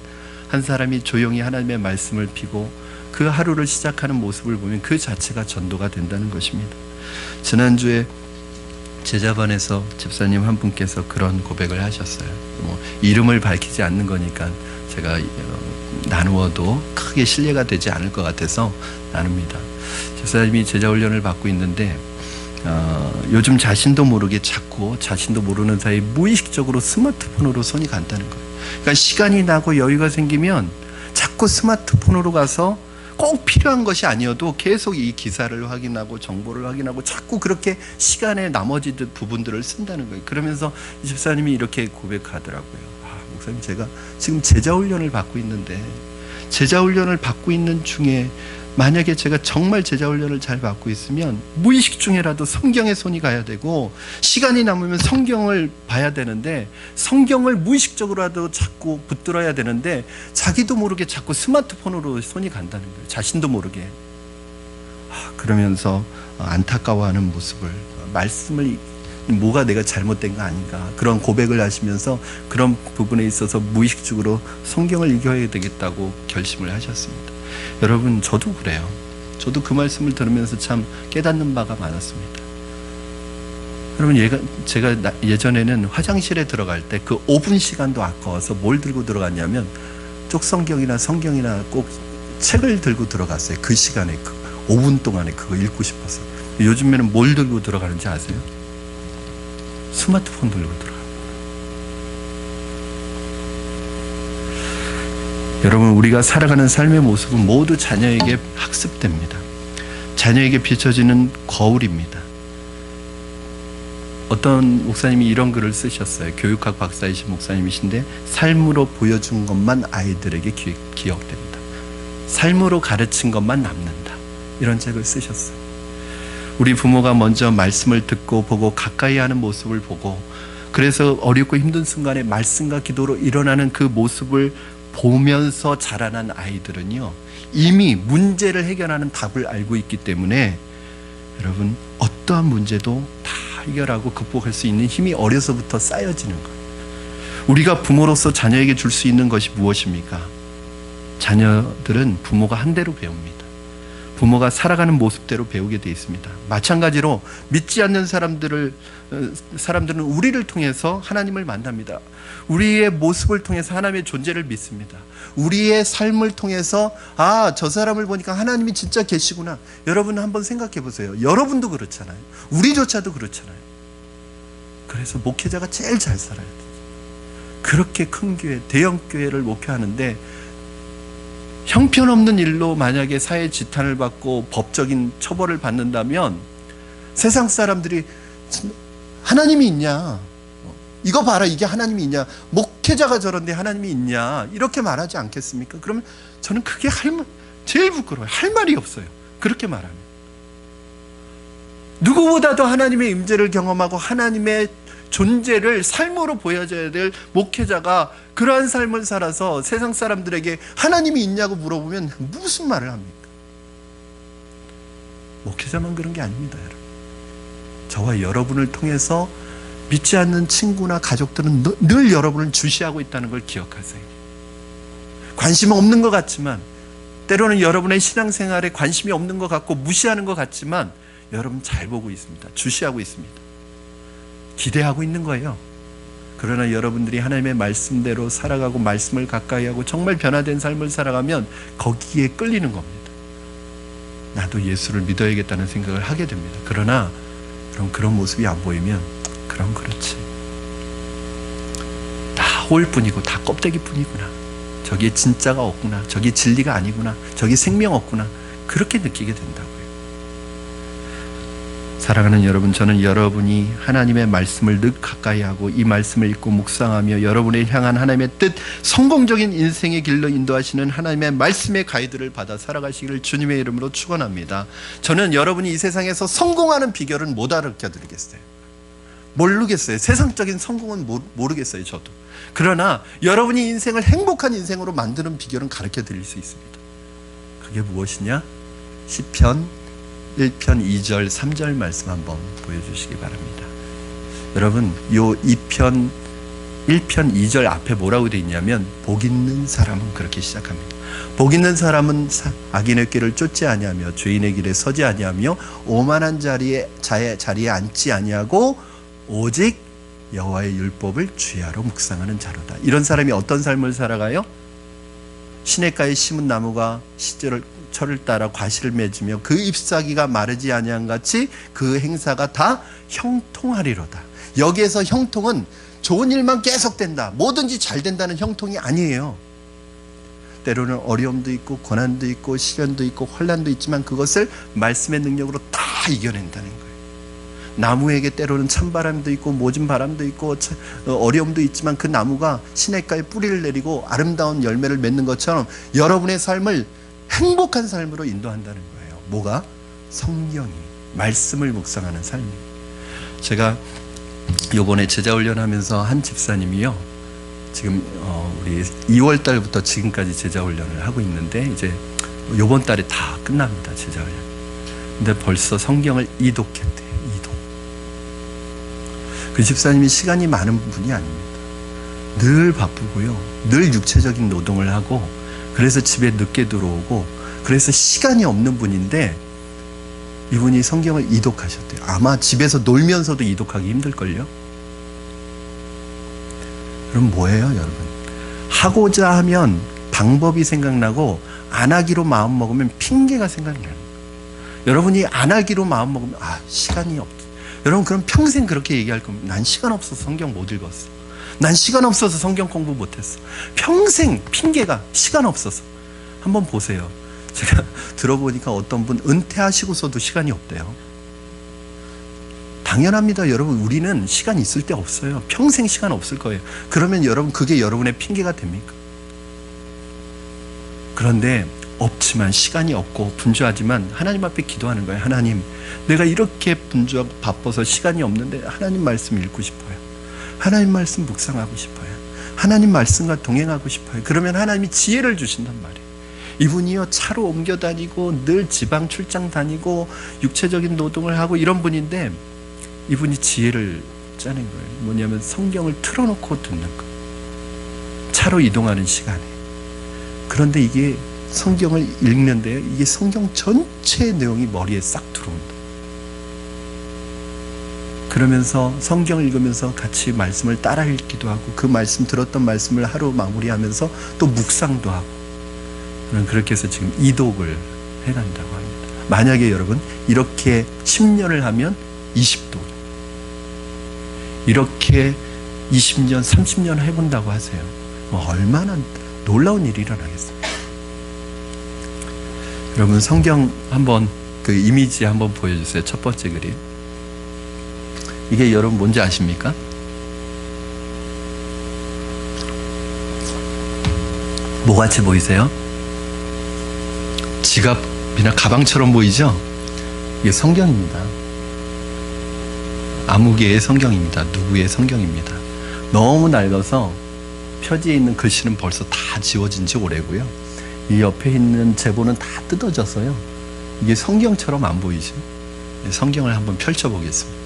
한 사람이 조용히 하나님의 말씀을 피고 그 하루를 시작하는 모습을 보면 그 자체가 전도가 된다는 것입니다. 지난주에 제자반에서 집사님 한 분께서 그런 고백을 하셨어요. 이름을 밝히지 않는 거니까 제가 나누어도 크게 신뢰가 되지 않을 것 같아서 나눕니다. 집사님이 제자훈련을 받고 있는데 요즘 자신도 모르게 자꾸 자신도 모르는 사이에 무의식적으로 스마트폰으로 손이 간다는 거예요. 그러니까 시간이 나고 여유가 생기면 자꾸 스마트폰으로 가서 꼭 필요한 것이 아니어도 계속 이 기사를 확인하고 정보를 확인하고 자꾸 그렇게 시간의 나머지 부분들을 쓴다는 거예요. 그러면서 이 집사님이 이렇게 고백하더라고요. 목사님, 제가 지금 제자훈련을 받고 있는데, 제자훈련을 받고 있는 중에 만약에 제가 정말 제자훈련을 잘 받고 있으면 무의식 중에라도 성경에 손이 가야 되고, 시간이 남으면 성경을 봐야 되는데 성경을 무의식적으로라도 자꾸 붙들어야 되는데 자기도 모르게 자꾸 스마트폰으로 손이 간다는 거예요. 자신도 모르게. 그러면서 안타까워하는 모습을, 말씀을 뭐가 내가 잘못된 거 아닌가, 그런 고백을 하시면서 그런 부분에 있어서 무의식적으로 성경을 읽어야 되겠다고 결심을 하셨습니다. 여러분, 저도 그래요. 저도 그 말씀을 들으면서 참 깨닫는 바가 많았습니다. 여러분, 제가 예전에는 화장실에 들어갈 때 그 5분 시간도 아까워서 뭘 들고 들어갔냐면 쪽성경이나 성경이나 꼭 책을 들고 들어갔어요. 그 시간에, 그 5분 동안에 그거 읽고 싶어서. 요즘에는 뭘 들고 들어가는지 아세요? 스마트폰 들고 들어갑니다. 여러분, 우리가 살아가는 삶의 모습은 모두 자녀에게 학습됩니다. 자녀에게 비춰지는 거울입니다. 어떤 목사님이 이런 글을 쓰셨어요. 교육학 박사이신 목사님이신데, 삶으로 보여준 것만 아이들에게 기억됩니다. 삶으로 가르친 것만 남는다. 이런 책을 쓰셨어요. 우리 부모가 먼저 말씀을 듣고 보고 가까이 하는 모습을 보고, 그래서 어렵고 힘든 순간에 말씀과 기도로 일어나는 그 모습을 보면서 자라난 아이들은요, 이미 문제를 해결하는 답을 알고 있기 때문에 여러분, 어떠한 문제도 다 해결하고 극복할 수 있는 힘이 어려서부터 쌓여지는 거예요. 우리가 부모로서 자녀에게 줄 수 있는 것이 무엇입니까? 자녀들은 부모가 한 대로 배웁니다. 부모가 살아가는 모습대로 배우게 되어 있습니다. 마찬가지로 믿지 않는 사람들은 우리를 통해서 하나님을 만납니다. 우리의 모습을 통해서 하나님의 존재를 믿습니다. 우리의 삶을 통해서 저 사람을 보니까 하나님이 진짜 계시구나. 여러분 한번 생각해 보세요. 여러분도 그렇잖아요. 우리조차도 그렇잖아요. 그래서 목회자가 제일 잘 살아야 돼요. 그렇게 큰 교회, 대형 교회를 목회하는데 형편없는 일로 만약에 사회 지탄을 받고 법적인 처벌을 받는다면 세상 사람들이 하나님이 있냐, 이거 봐라, 이게 하나님이 있냐, 목회자가 저런데 하나님이 있냐, 이렇게 말하지 않겠습니까? 그러면 저는 그게 제일 부끄러워요. 할 말이 없어요. 그렇게 말하면. 누구보다도 하나님의 임재를 경험하고 하나님의 존재를 삶으로 보여줘야 될 목회자가 그러한 삶을 살아서 세상 사람들에게 하나님이 있냐고 물어보면 무슨 말을 합니까? 목회자만 그런 게 아닙니다, 여러분. 저와 여러분을 통해서 믿지 않는 친구나 가족들은 늘 여러분을 주시하고 있다는 걸 기억하세요. 관심 없는 것 같지만, 때로는 여러분의 신앙생활에 관심이 없는 것 같고 무시하는 것 같지만 여러분 잘 보고 있습니다. 주시하고 있습니다. 기대하고 있는 거예요. 그러나 여러분들이 하나님의 말씀대로 살아가고 말씀을 가까이 하고 정말 변화된 삶을 살아가면 거기에 끌리는 겁니다. 나도 예수를 믿어야겠다는 생각을 하게 됩니다. 그러나 그런 모습이 안 보이면 그럼 그렇지, 다 호일 뿐이고 다 껍데기 뿐이구나, 저기에 진짜가 없구나, 저기 진리가 아니구나, 저기 생명 없구나, 그렇게 느끼게 된다고요. 사랑하는 여러분, 저는 여러분이 하나님의 말씀을 늘 가까이 하고 이 말씀을 읽고 묵상하며 여러분을 향한 하나님의 뜻, 성공적인 인생의 길로 인도하시는 하나님의 말씀의 가이드를 받아 살아가시기를 주님의 이름으로 축원합니다. 저는 여러분이 이 세상에서 성공하는 비결은 못 알려드리겠어요. 모르겠어요. 세상적인 성공은 모르겠어요. 저도. 그러나 여러분이 인생을 행복한 인생으로 만드는 비결은 가르쳐 드릴 수 있습니다. 그게 무엇이냐? 시편 1편 2절 3절 말씀 한번 보여주시기 바랍니다. 여러분, 요 2편 1편 2절 앞에 뭐라고 되어 있냐면 복 있는 사람은 그렇게 시작합니다. 복 있는 사람은 악인의 길을 쫓지 아니하며 죄인의 길에 서지 아니하며 오만한 자리에 앉지 아니하고 오직 여호와의 율법을 주야로 묵상하는 자로다. 이런 사람이 어떤 삶을 살아가요? 시냇가에 심은 나무가 철을 따라 과실을 맺으며 그 잎사귀가 마르지 아니한 같이 그 행사가 다 형통하리로다. 여기에서 형통은 좋은 일만 계속된다, 뭐든지 잘 된다는 형통이 아니에요. 때로는 어려움도 있고 고난도 있고 시련도 있고 환난도 있지만 그것을 말씀의 능력으로 다 이겨낸다는 거예요. 나무에게 때로는 찬바람도 있고 모진 바람도 있고 어려움도 있지만 그 나무가 시냇가에 뿌리를 내리고 아름다운 열매를 맺는 것처럼 여러분의 삶을 행복한 삶으로 인도한다는 거예요. 뭐가? 성경이, 말씀을 묵상하는 삶이. 제가 요번에 제자훈련하면서 한 집사님이요, 지금 우리 2월 달부터 지금까지 제자훈련을 하고 있는데 이제 요번 달에 다 끝납니다, 제자훈련. 근데 벌써 성경을 이독했대요. 그 집사님이 시간이 많은 분이 아닙니다. 늘 바쁘고요, 늘 육체적인 노동을 하고 그래서 집에 늦게 들어오고 그래서 시간이 없는 분인데 이분이 성경을 이독하셨대요. 아마 집에서 놀면서도 이독하기 힘들걸요. 그럼 뭐예요, 여러분? 하고자 하면 방법이 생각나고 안 하기로 마음먹으면 핑계가 생각나요. 여러분이 안 하기로 마음먹으면 시간이 없다. 여러분, 그럼 평생 그렇게 얘기할 겁니다. 난 시간 없어서 성경 못 읽었어. 난 시간 없어서 성경 공부 못했어. 평생 핑계가 시간 없어서. 한번 보세요. 제가 들어보니까 어떤 분 은퇴하시고서도 시간이 없대요. 당연합니다. 여러분, 우리는 시간 있을 때 없어요. 평생 시간 없을 거예요. 그러면 여러분, 그게 여러분의 핑계가 됩니까? 그런데 없지만, 시간이 없고 분주하지만 하나님 앞에 기도하는 거예요. 하나님, 내가 이렇게 분주하고 바빠서 시간이 없는데 하나님 말씀 읽고 싶어요. 하나님 말씀 묵상하고 싶어요. 하나님 말씀과 동행하고 싶어요. 그러면 하나님이 지혜를 주신단 말이에요. 이분이요, 차로 옮겨 다니고 늘 지방 출장 다니고 육체적인 노동을 하고 이런 분인데 이분이 지혜를 짜낸 거예요. 뭐냐면 성경을 틀어놓고 듣는 거. 차로 이동하는 시간에. 그런데 이게 성경을 읽는데요, 이게 성경 전체의 내용이 머리에 싹 들어온다. 그러면서 성경을 읽으면서 같이 말씀을 따라 읽기도 하고 그 말씀, 들었던 말씀을 하루 마무리하면서 또 묵상도 하고, 저는 그렇게 해서 지금 이독을 해간다고 합니다. 만약에 여러분 이렇게 10년을 하면 20독, 이렇게 20년, 30년 해본다고 하세요. 얼마나 놀라운 일이 일어나겠습니까? 여러분, 성경 한번 그 이미지 한번 보여주세요. 첫 번째 그림. 이게 여러분 뭔지 아십니까? 뭐같이 보이세요? 지갑이나 가방처럼 보이죠? 이게 성경입니다. 아무개의 성경입니다. 누구의 성경입니다. 너무 낡아서 표지에 있는 글씨는 벌써 다 지워진 지 오래고요. 이 옆에 있는 제보는 다 뜯어져서요, 이게 성경처럼 안 보이죠? 성경을 한번 펼쳐보겠습니다.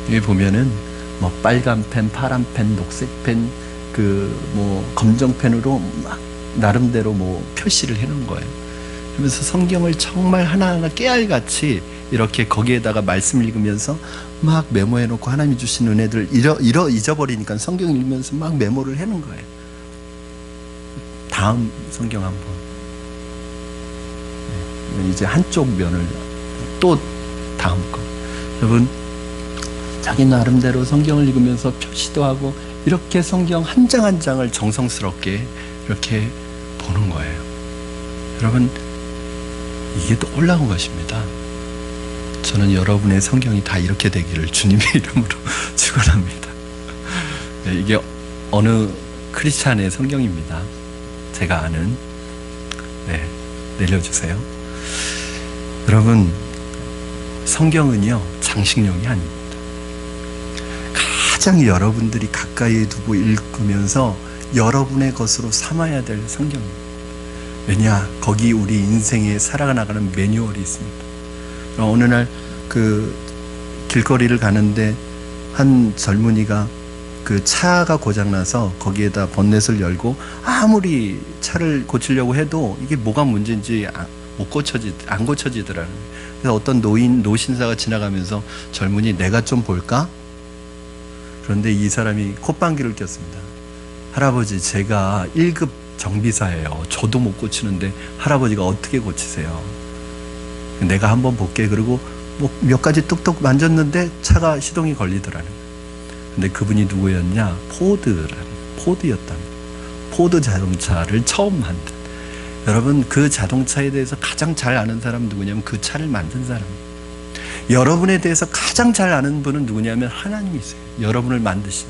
여기 보면은 뭐 빨간 펜, 파란 펜, 녹색 펜, 검정 펜으로 막 나름대로 뭐 표시를 해놓은 거예요. 그러면서 성경을 정말 하나하나 깨알같이 이렇게 거기에다가 말씀 읽으면서 막 메모해놓고 하나님이 주신 은혜들 잊어버리니까 성경 읽으면서 막 메모를 해놓은 거예요. 다음 성경 한번. 이제 한쪽 면을 또 다음 거. 여러분, 자기 나름대로 성경을 읽으면서 표시도 하고 이렇게 성경 한 장 한 장을 정성스럽게 이렇게 보는 거예요. 여러분, 이게 놀라운 것입니다. 저는 여러분의 성경이 다 이렇게 되기를 주님의 이름으로 축원합니다. 네, 이게 어느 크리스찬의 성경입니다. 제가 아는. 네, 내려주세요. 여러분, 성경은요 장식용이 아닙니다. 가장 여러분들이 가까이에 두고 읽으면서 여러분의 것으로 삼아야 될 성경입니다. 왜냐? 거기 우리 인생에 살아나가는 매뉴얼이 있습니다. 어느 날 그 길거리를 가는데 한 젊은이가 그 차가 고장나서 거기에다 번넷을 열고 아무리 차를 고치려고 해도 이게 뭐가 문제인지 안 고쳐지더라는 거예요. 그래서 어떤 노신사가 지나가면서 젊은이 내가 좀 볼까? 그런데 이 사람이 콧방귀를 꼈습니다. 할아버지, 제가 1급 정비사예요. 저도 못 고치는데 할아버지가 어떻게 고치세요? 내가 한번 볼게. 그리고 뭐 몇 가지 뚝뚝 만졌는데 차가 시동이 걸리더라는 거예요. 근데 그분이 누구였냐? 포드였답니다. 포드 자동차를 처음 만든. 여러분, 그 자동차에 대해서 가장 잘 아는 사람 누구냐면 그 차를 만든 사람이에요. 여러분에 대해서 가장 잘 아는 분은 누구냐면 하나님이세요. 여러분을 만드신.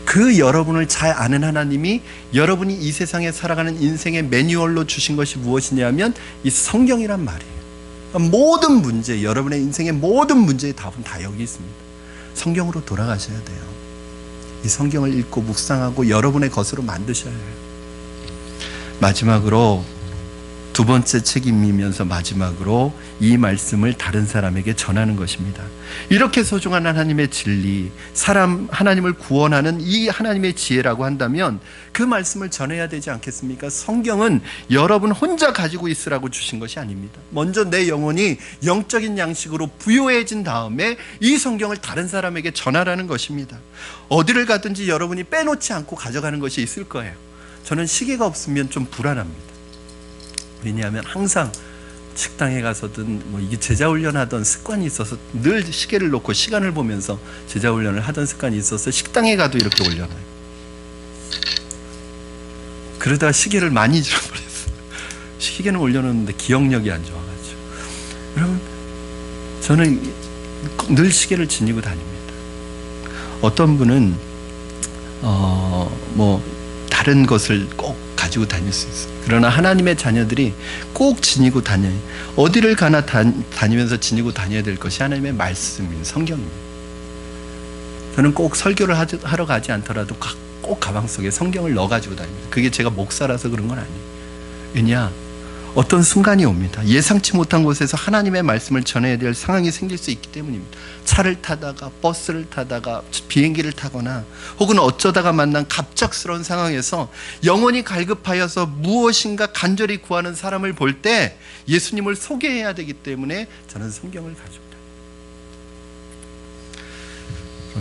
그 여러분을 잘 아는 하나님이 여러분이 이 세상에 살아가는 인생의 매뉴얼로 주신 것이 무엇이냐면 이 성경이란 말이에요. 모든 문제, 여러분의 인생의 모든 문제의 답은 다 여기 있습니다. 성경으로 돌아가셔야 돼요. 이 성경을 읽고 묵상하고 여러분의 것으로 만드셔야 해요. 마지막으로, 두 번째 책임이면서 마지막으로 이 말씀을 다른 사람에게 전하는 것입니다. 이렇게 소중한 하나님의 진리, 하나님을 구원하는 이 하나님의 지혜라고 한다면 그 말씀을 전해야 되지 않겠습니까? 성경은 여러분 혼자 가지고 있으라고 주신 것이 아닙니다. 먼저 내 영혼이 영적인 양식으로 부요해진 다음에 이 성경을 다른 사람에게 전하라는 것입니다. 어디를 가든지 여러분이 빼놓지 않고 가져가는 것이 있을 거예요. 저는 시계가 없으면 좀 불안합니다. 왜냐하면 항상 식당에 가서든 뭐 이게 제자훈련 하던 습관이 있어서 늘 시계를 놓고 시간을 보면서 제자훈련을 하던 습관이 있어서 식당에 가도 이렇게 올려놔요. 그러다가 시계를 많이 잃어버렸어요. 시계는 올려놓는데 기억력이 안 좋아가지고. 여러분, 저는 늘 시계를 지니고 다닙니다. 어떤 분은 다른 것을 꼭 가지고 다닐 수 있어요. 그러나 하나님의 자녀들이 꼭 지니고 다녀요. 어디를 가나 다니면서 지니고 다녀야 될 것이 하나님의 말씀인 성경입니다. 저는 꼭 설교를 하러 가지 않더라도 꼭 가방 속에 성경을 넣어가지고 다닙니다. 그게 제가 목사라서 그런 건 아니에요. 왜냐? 어떤 순간이 옵니다. 예상치 못한 곳에서 하나님의 말씀을 전해야 될 상황이 생길 수 있기 때문입니다. 차를 타다가, 버스를 타다가, 비행기를 타거나 혹은 어쩌다가 만난 갑작스러운 상황에서 영혼이 갈급하여서 무엇인가 간절히 구하는 사람을 볼 때 예수님을 소개해야 되기 때문에 저는 성경을 가지고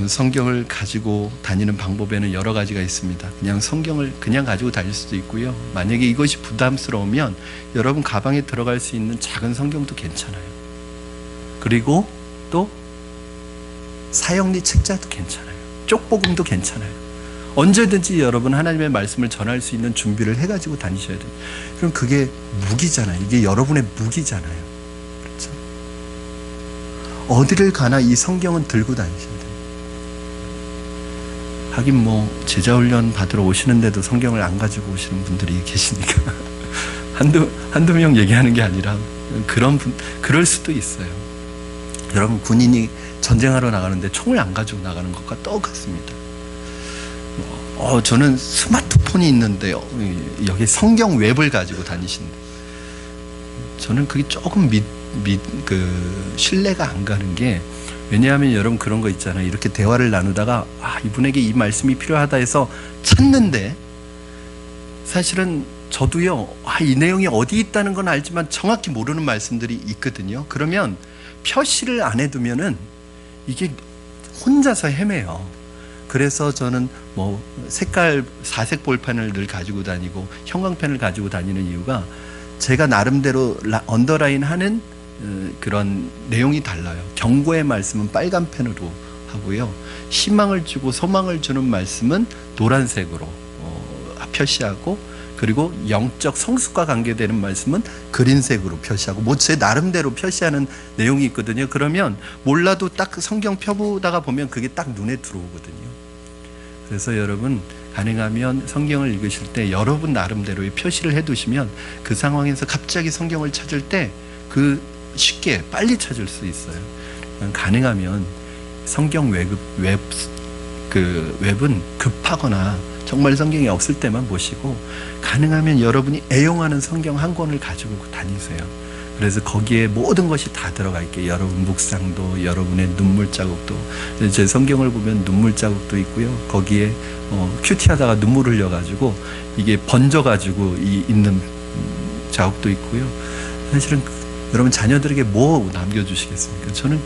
성경을 가지고 다니는 방법에는 여러 가지가 있습니다. 그냥 성경을 그냥 가지고 다닐 수도 있고요. 만약에 이것이 부담스러우면 여러분 가방에 들어갈 수 있는 작은 성경도 괜찮아요. 그리고 또 사형리 책자도 괜찮아요. 쪽복음도 괜찮아요. 언제든지 여러분 하나님의 말씀을 전할 수 있는 준비를 해가지고 다니셔야 돼요. 그럼 그게 무기잖아요. 이게 여러분의 무기잖아요. 그렇죠? 어디를 가나 이 성경은 들고 다니셔야 돼요. 하긴 뭐 제자훈련 받으러 오시는데도 성경을 안 가지고 오시는 분들이 계시니까 한두 명 얘기하는 게 아니라 그럴 수도 있어요. 여러분, 군인이 전쟁하러 나가는데 총을 안 가지고 나가는 것과 똑같습니다. 저는 스마트폰이 있는데 여기 성경 웹을 가지고 다니신대. 저는 그게 조금 신뢰가 안 가는 게, 왜냐하면 여러분 그런 거 있잖아요. 이렇게 대화를 나누다가 이분에게 이 말씀이 필요하다 해서 찾는데 사실은 저도요, 이 내용이 어디 있다는 건 알지만 정확히 모르는 말씀들이 있거든요. 그러면 표시를 안 해두면은 이게 혼자서 헤매요. 그래서 저는 뭐 사색 볼펜을 늘 가지고 다니고 형광펜을 가지고 다니는 이유가, 제가 나름대로 언더라인 하는 그런 내용이 달라요. 경고의 말씀은 빨간 펜으로 하고요, 희망을 주고 소망을 주는 말씀은 노란색으로 표시하고, 그리고 영적 성숙과 관계되는 말씀은 그린색으로 표시하고 뭐 제 나름대로 표시하는 내용이 있거든요. 그러면 몰라도 딱 성경 펴보다가 보면 그게 딱 눈에 들어오거든요. 그래서 여러분 가능하면 성경을 읽으실 때 여러분 나름대로의 표시를 해두시면 그 상황에서 갑자기 성경을 찾을 때 그 쉽게 빨리 찾을 수 있어요. 가능하면 성경 웹은 급하거나 정말 성경이 없을 때만 보시고 가능하면 여러분이 애용하는 성경 한 권을 가지고 다니세요. 그래서 거기에 모든 것이 다 들어가 있게 여러분 묵상도 여러분의 눈물 자국도 제 성경을 보면 눈물 자국도 있고요. 거기에 큐티하다가 눈물 흘려가지고 이게 번져가지고 있는 자국도 있고요. 사실은 여러분 자녀들에게 뭐 남겨주시겠습니까? 저는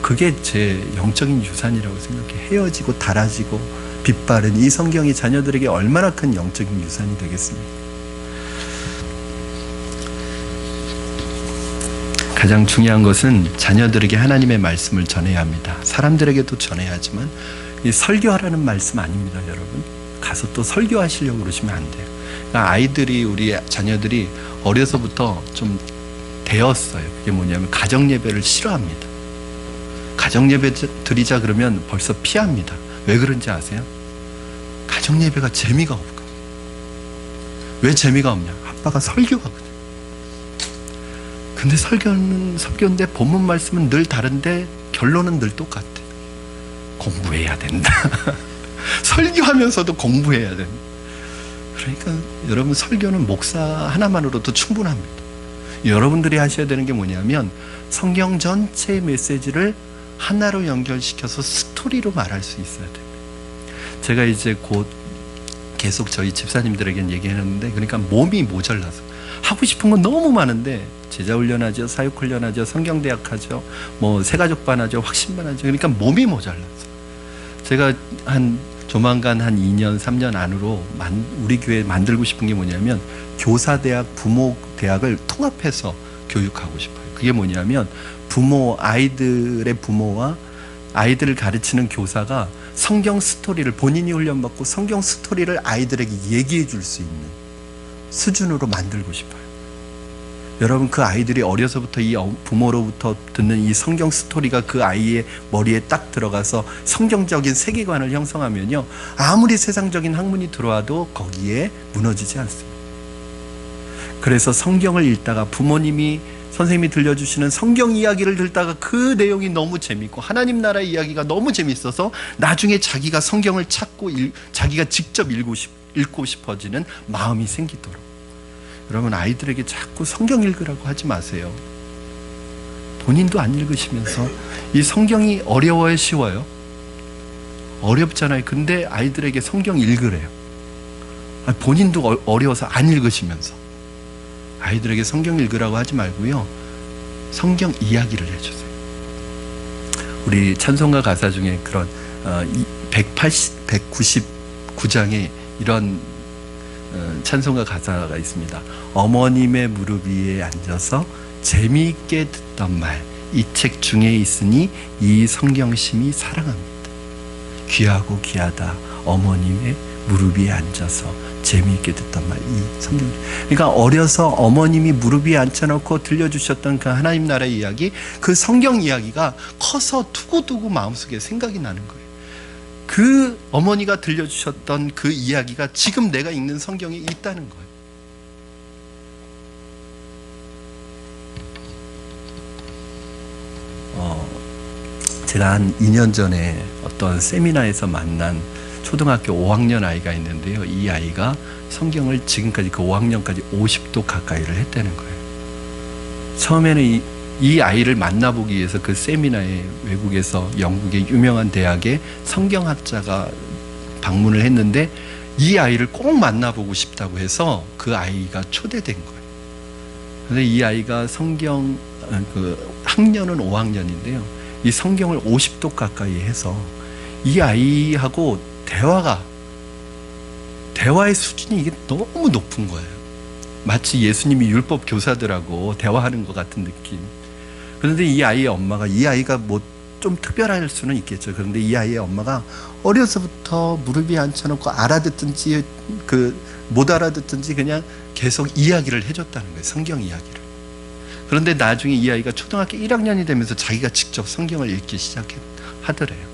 그게 제 영적인 유산이라고 생각해요. 헤어지고 닳아지고 빛바른 이 성경이 자녀들에게 얼마나 큰 영적인 유산이 되겠습니까? 가장 중요한 것은 자녀들에게 하나님의 말씀을 전해야 합니다. 사람들에게도 전해야 하지만 이 설교하라는 말씀 아닙니다, 여러분. 가서 또 설교하시려고 그러시면 안 돼요. 그러니까 우리 자녀들이 어려서부터 좀 되었어요. 그게 뭐냐면 가정예배를 싫어합니다. 가정예배 드리자 그러면 벌써 피합니다. 왜 그런지 아세요? 가정예배가 재미가 없거든요. 왜 재미가 없냐? 아빠가 설교하거든요. 근데 설교는 설교인데 본문 말씀은 늘 다른데 결론은 늘 똑같아. 공부해야 된다. 설교하면서도 공부해야 된다. 그러니까 여러분 설교는 목사 하나만으로도 충분합니다. 여러분들이 하셔야 되는 게 뭐냐면 성경 전체의 메시지를 하나로 연결시켜서 스토리로 말할 수 있어야 됩니다. 제가 이제 곧 계속 저희 집사님들에겐 얘기했는데 그러니까 몸이 모자라서 하고 싶은 건 너무 많은데 제자훈련하죠, 사육훈련하죠, 성경대학하죠, 뭐 새가족반 하죠, 확신반 하죠. 그러니까 몸이 모자라서 제가 조만간 한 2년, 3년 안으로 우리 교회에 만들고 싶은 게 뭐냐면 교사대학, 부모대학을 통합해서 교육하고 싶어요. 그게 뭐냐면 아이들의 부모와 아이들을 가르치는 교사가 성경 스토리를 본인이 훈련받고 성경 스토리를 아이들에게 얘기해 줄 수 있는 수준으로 만들고 싶어요. 여러분 그 아이들이 어려서부터 이 부모로부터 듣는 이 성경 스토리가 그 아이의 머리에 딱 들어가서 성경적인 세계관을 형성하면요 아무리 세상적인 학문이 들어와도 거기에 무너지지 않습니다. 그래서 성경을 읽다가 선생님이 들려주시는 성경 이야기를 듣다가 그 내용이 너무 재밌고 하나님 나라의 이야기가 너무 재밌어서 나중에 자기가 성경을 찾고 자기가 직접 읽고 싶어지는 마음이 생기도록. 여러분 아이들에게 자꾸 성경 읽으라고 하지 마세요. 본인도 안 읽으시면서 이 성경이 어려워요, 쉬워요? 어렵잖아요. 근데 아이들에게 성경 읽으래요. 본인도 어려워서 안 읽으시면서 아이들에게 성경 읽으라고 하지 말고요 성경 이야기를 해주세요. 우리 찬송가 가사 중에 그런 199장에 이런 찬송가 가사가 있습니다. 어머님의 무릎 위에 앉아서 재미있게 듣던 말, 이 책 중에 있으니 이 성경심이 사랑합니다. 귀하고 귀하다 어머님의 무릎 위에 앉아서 재미있게 듣던 말, 이 성경. 그러니까 어려서 어머님이 무릎 위에 앉혀놓고 들려주셨던 그 하나님 나라의 이야기, 그 성경 이야기가 커서 두고두고 마음속에 생각이 나는 거예요. 그 어머니가 들려주셨던 그 이야기가 지금 내가 읽는 성경에 있다는 거예요. 제가 한 2년 전에 어떤 세미나에서 만난 초등학교 5학년 아이가 있는데요. 이 아이가 성경을 지금까지 그 5학년까지 50도 가까이를 했다는 거예요. 처음에는 이 아이를 만나보기 위해서 그 세미나에 외국에서 영국의 유명한 대학의 성경학자가 방문을 했는데 이 아이를 꼭 만나보고 싶다고 해서 그 아이가 초대된 거예요. 그런데 이 아이가 학년은 5학년인데요. 이 성경을 50도 가까이 해서 이 아이하고 대화의 수준이 이게 너무 높은 거예요. 마치 예수님이 율법 교사들하고 대화하는 것 같은 느낌. 그런데 이 아이의 엄마가, 이 아이가 뭐 좀 특별할 수는 있겠죠. 그런데 이 아이의 엄마가 어려서부터 무릎 위에 앉혀놓고 알아듣든지 그 못 알아듣든지 그냥 계속 이야기를 해줬다는 거예요. 성경 이야기를. 그런데 나중에 이 아이가 초등학교 1학년이 되면서 자기가 직접 성경을 읽기 시작하더래요.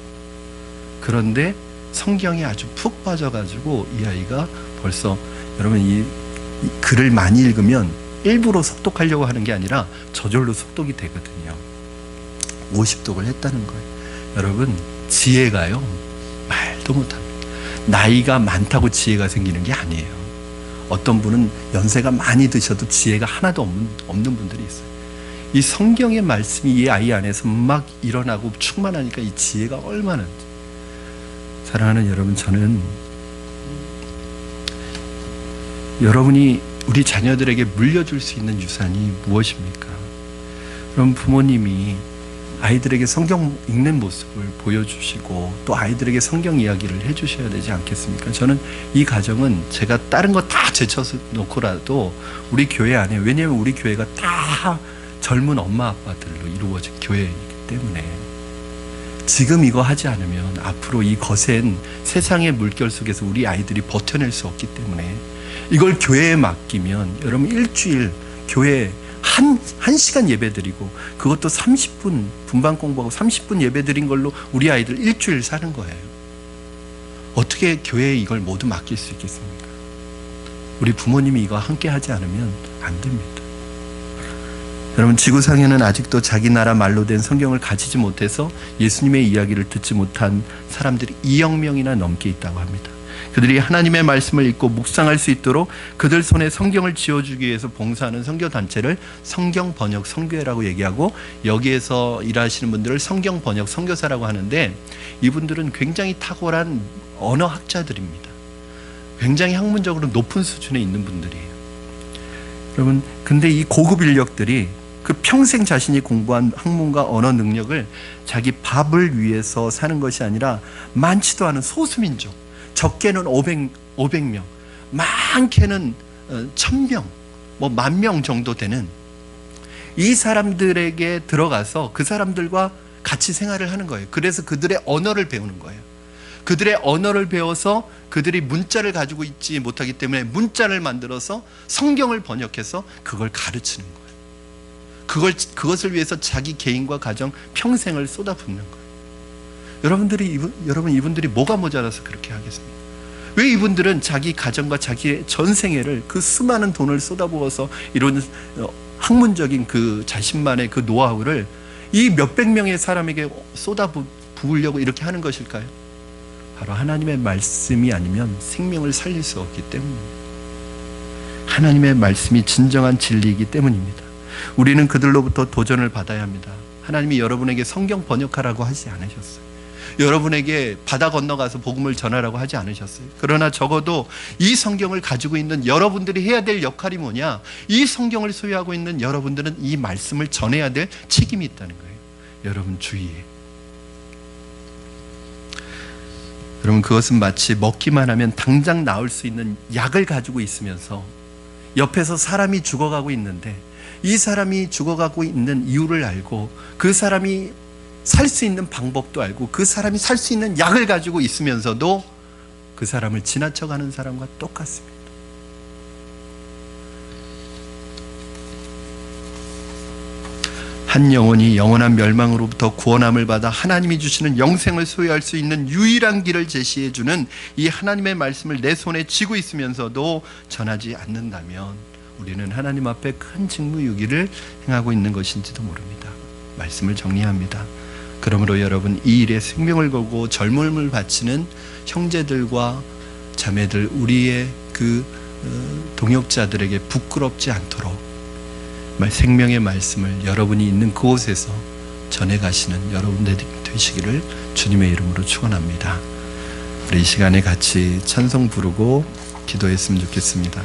그런데 성경에 아주 푹 빠져가지고 이 아이가 벌써, 여러분 이 글을 많이 읽으면 일부러 속독하려고 하는 게 아니라 저절로 속독이 되거든요. 50독을 했다는 거예요. 여러분, 지혜가요 말도 못합니다. 나이가 많다고 지혜가 생기는 게 아니에요. 어떤 분은 연세가 많이 드셔도 지혜가 하나도 없는 분들이 있어요. 이 성경의 말씀이 이 아이 안에서 막 일어나고 충만하니까 이 지혜가 얼마나. 사랑하는 여러분, 저는 여러분이 우리 자녀들에게 물려줄 수 있는 유산이 무엇입니까? 그럼 부모님이 아이들에게 성경 읽는 모습을 보여주시고 또 아이들에게 성경 이야기를 해주셔야 되지 않겠습니까? 저는 이 가정은 제가 다른 거 다 제쳐놓고라도 우리 교회 안에, 왜냐하면 우리 교회가 다 젊은 엄마 아빠들로 이루어진 교회이기 때문에 지금 이거 하지 않으면 앞으로 이 거센 세상의 물결 속에서 우리 아이들이 버텨낼 수 없기 때문에 이걸 교회에 맡기면 여러분 일주일 교회에 한 시간 예배 드리고 그것도 30분 분반 공부하고 30분 예배 드린 걸로 우리 아이들 일주일 사는 거예요. 어떻게 교회에 이걸 모두 맡길 수 있겠습니까? 우리 부모님이 이거 함께 하지 않으면 안 됩니다. 여러분, 지구상에는 아직도 자기 나라 말로 된 성경을 가지지 못해서 예수님의 이야기를 듣지 못한 사람들이 2억 명이나 넘게 있다고 합니다. 그들이 하나님의 말씀을 읽고 묵상할 수 있도록 그들 손에 성경을 쥐어주기 위해서 봉사하는 선교단체를 성경번역 선교회라고 얘기하고, 여기에서 일하시는 분들을 성경번역 선교사라고 하는데, 이분들은 굉장히 탁월한 언어학자들입니다. 굉장히 학문적으로 높은 수준에 있는 분들이에요. 여러분, 근데 이 고급 인력들이 그 평생 자신이 공부한 학문과 언어 능력을 자기 밥을 위해서 사는 것이 아니라 많지도 않은 소수민족, 적게는 500명, 많게는 1000명, 뭐 10,000명 정도 되는 이 사람들에게 들어가서 그 사람들과 같이 생활을 하는 거예요. 그래서 그들의 언어를 배우는 거예요. 그들의 언어를 배워서 그들이 문자를 가지고 있지 못하기 때문에 문자를 만들어서 성경을 번역해서 그걸 가르치는 거예요. 그것을 위해서 자기 개인과 가정 평생을 쏟아붓는 거예요. 여러분, 이분들이 뭐가 모자라서 그렇게 하겠습니까? 왜 이분들은 자기 가정과 자기의 전생애를 그 수많은 돈을 쏟아부어서 이런 학문적인 그 자신만의 그 노하우를 이 몇백 명의 사람에게 쏟아부으려고 이렇게 하는 것일까요? 바로 하나님의 말씀이 아니면 생명을 살릴 수 없기 때문입니다. 하나님의 말씀이 진정한 진리이기 때문입니다. 우리는 그들로부터 도전을 받아야 합니다. 하나님이 여러분에게 성경 번역하라고 하지 않으셨어요. 여러분에게 바다 건너가서 복음을 전하라고 하지 않으셨어요. 그러나 적어도 이 성경을 가지고 있는 여러분들이 해야 될 역할이 뭐냐? 이 성경을 소유하고 있는 여러분들은 이 말씀을 전해야 될 책임이 있다는 거예요. 여러분 주의에. 여러분, 그것은 마치 먹기만 하면 당장 나을 수 있는 약을 가지고 있으면서 옆에서 사람이 죽어가고 있는데 이 사람이 죽어가고 있는 이유를 알고 그 사람이 살 수 있는 방법도 알고 그 사람이 살 수 있는 약을 가지고 있으면서도 그 사람을 지나쳐가는 사람과 똑같습니다. 한 영혼이 영원한 멸망으로부터 구원함을 받아 하나님이 주시는 영생을 소유할 수 있는 유일한 길을 제시해주는 이 하나님의 말씀을 내 손에 쥐고 있으면서도 전하지 않는다면 우리는 하나님 앞에 큰 직무유기를 행하고 있는 것인지도 모릅니다. 말씀을 정리합니다. 그러므로 여러분, 이 일에 생명을 걸고 젊음을 바치는 형제들과 자매들, 우리의 그 동역자들에게 부끄럽지 않도록 생명의 말씀을 여러분이 있는 그곳에서 전해가시는 여러분들이 되시기를 주님의 이름으로 축원합니다. 우리 이 시간에 같이 찬송 부르고 기도했으면 좋겠습니다.